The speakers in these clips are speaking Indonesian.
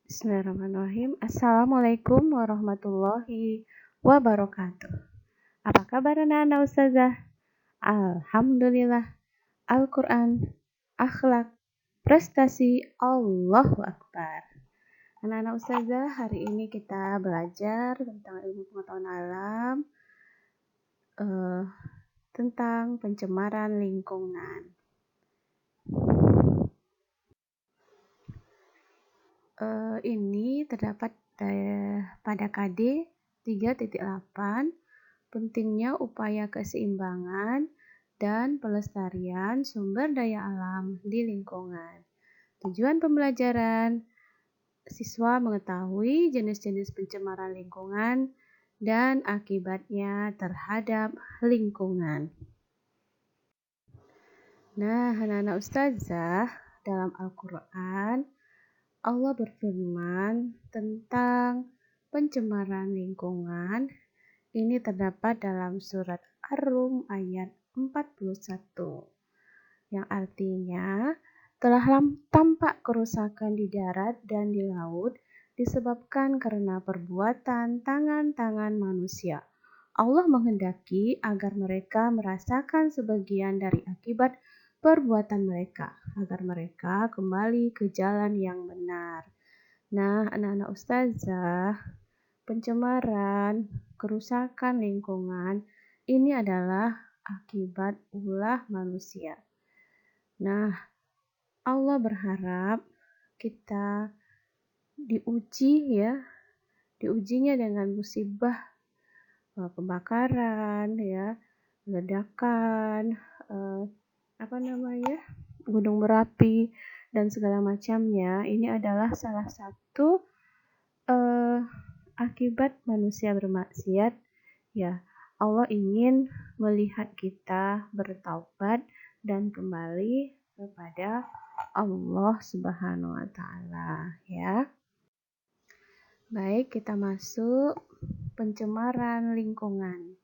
Bismillahirrahmanirrahim. Assalamualaikum warahmatullahi wabarakatuh. Apa kabar anak-anak ustazah? Alhamdulillah. Al-Quran, akhlak, prestasi, Allahu Akbar. Anak-anak ustazah, hari ini kita belajar tentang ilmu pengetahuan alam, tentang pencemaran lingkungan. Ini terdapat pada KD 3.8, pentingnya upaya keseimbangan dan pelestarian sumber daya alam di lingkungan. Tujuan pembelajaran, siswa mengetahui jenis-jenis pencemaran lingkungan dan akibatnya terhadap lingkungan. Nah, anak-anak ustazah, dalam Al-Quran, Allah berfirman tentang pencemaran lingkungan. Ini terdapat dalam surat Ar-Rum ayat 41, yang artinya telah tampak kerusakan di darat dan di laut disebabkan karena perbuatan tangan-tangan manusia. Allah menghendaki agar mereka merasakan sebagian dari akibat perbuatan mereka, agar mereka kembali ke jalan yang benar. Nah, anak-anak ustazah, pencemaran, kerusakan lingkungan ini adalah akibat ulah manusia. Nah, Allah berharap kita diujinya dengan musibah, pembakaran, ledakan, gunung berapi dan segala macamnya. Ini adalah salah satu akibat manusia bermaksiat. Ya, Allah ingin melihat kita bertaubat dan kembali kepada Allah Subhanahu wa taala, ya. Baik, kita masuk pencemaran lingkungan.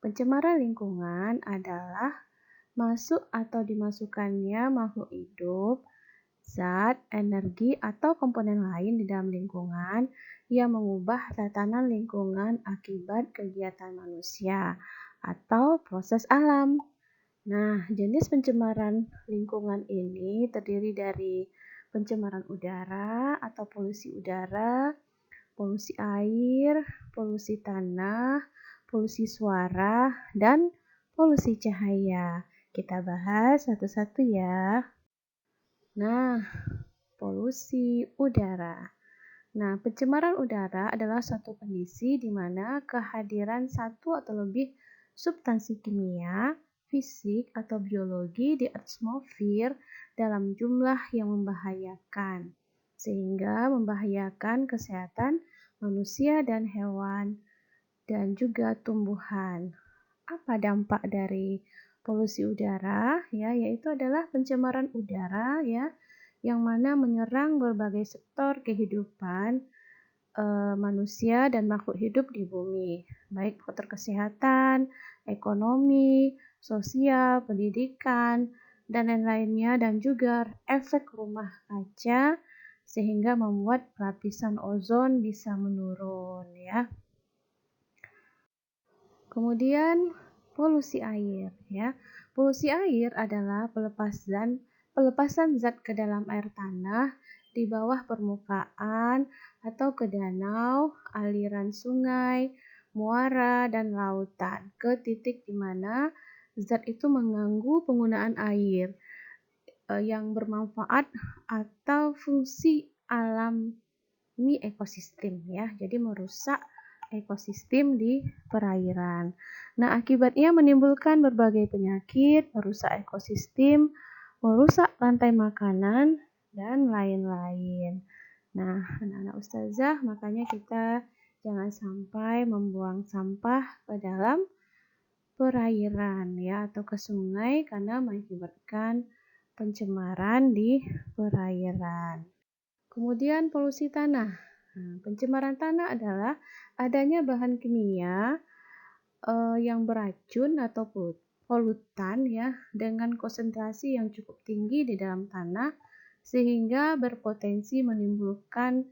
Pencemaran lingkungan adalah masuk atau dimasukkannya makhluk hidup, zat, energi, atau komponen lain di dalam lingkungan yang mengubah tatanan lingkungan akibat kegiatan manusia atau proses alam. Nah, jenis pencemaran lingkungan ini terdiri dari pencemaran udara atau polusi udara, polusi air, polusi tanah, polusi suara, dan polusi cahaya. Kita bahas satu-satu ya. Nah, polusi udara. Nah, pencemaran udara adalah suatu kondisi di mana kehadiran satu atau lebih substansi kimia, fisik, atau biologi di atmosfer dalam jumlah yang membahayakan, sehingga membahayakan kesehatan manusia dan hewan, dan juga tumbuhan. Apa dampak dari polusi udara? Yaitu adalah pencemaran udara, yang mana menyerang berbagai sektor kehidupan manusia dan makhluk hidup di bumi, baik faktor kesehatan, ekonomi, sosial, pendidikan, dan lain-lainnya, dan juga efek rumah kaca sehingga membuat lapisan ozon bisa menurun, ya. Kemudian polusi air, Polusi air adalah pelepasan zat ke dalam air tanah di bawah permukaan atau ke danau, aliran sungai, muara, dan lautan ke titik di mana zat itu mengganggu penggunaan air yang bermanfaat atau fungsi alami ekosistem, Jadi merusak ekosistem di perairan. Nah, akibatnya menimbulkan berbagai penyakit, merusak ekosistem, merusak rantai makanan, dan lain-lain. Nah, anak-anak ustazah, makanya kita jangan sampai membuang sampah ke dalam perairan, atau ke sungai karena mengakibatkan pencemaran di perairan. Kemudian polusi tanah. Pencemaran tanah adalah adanya bahan kimia yang beracun atau polutan, dengan konsentrasi yang cukup tinggi di dalam tanah sehingga berpotensi menimbulkan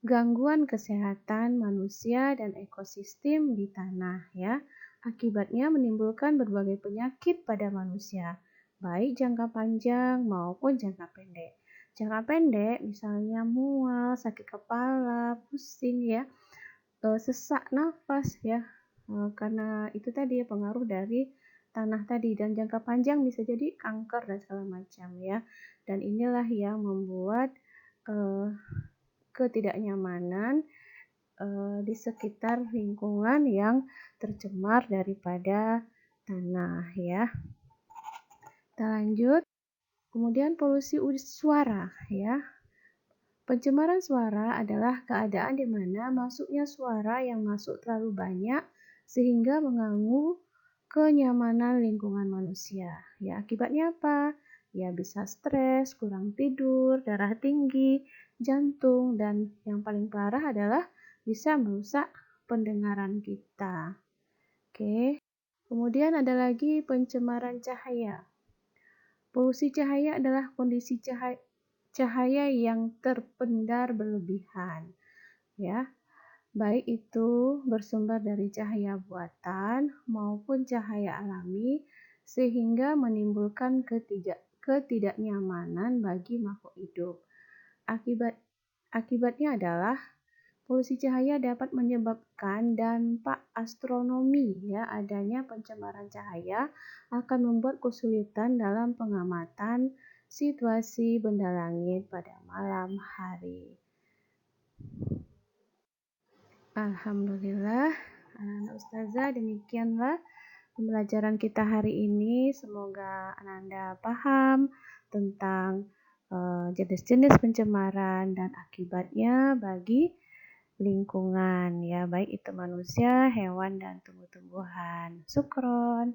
gangguan kesehatan manusia dan ekosistem di tanah ya. Akibatnya menimbulkan berbagai penyakit pada manusia, baik jangka panjang maupun jangka pendek. Jangka pendek misalnya mual, sakit kepala, pusing ya, sesak nafas ya, karena itu tadi ya pengaruh dari tanah tadi, dan jangka panjang bisa jadi kanker dan segala macam ya. Dan inilah yang membuat ketidaknyamanan di sekitar lingkungan yang tercemar daripada tanah ya. Kita lanjut. Kemudian polusi suara ya. Pencemaran suara adalah keadaan di mana masuknya suara yang masuk terlalu banyak sehingga mengganggu kenyamanan lingkungan manusia. Ya, akibatnya apa? Ya, bisa stres, kurang tidur, darah tinggi, jantung, dan yang paling parah adalah bisa merusak pendengaran kita. Oke. Kemudian ada lagi pencemaran cahaya. Polusi cahaya adalah kondisi cahaya yang terpendar berlebihan, ya. Baik itu bersumber dari cahaya buatan maupun cahaya alami, sehingga menimbulkan ketidaknyamanan bagi makhluk hidup. Akibatnya adalah polusi cahaya dapat menyebabkan dampak astronomi ya, adanya pencemaran cahaya akan membuat kesulitan dalam pengamatan situasi benda langit pada malam hari. Alhamdulillah, anak ustazah, demikianlah pembelajaran kita hari ini. Semoga Ananda paham tentang jenis-jenis pencemaran dan akibatnya bagi lingkungan ya, baik itu manusia, hewan, dan tumbuh-tumbuhan. Syukron.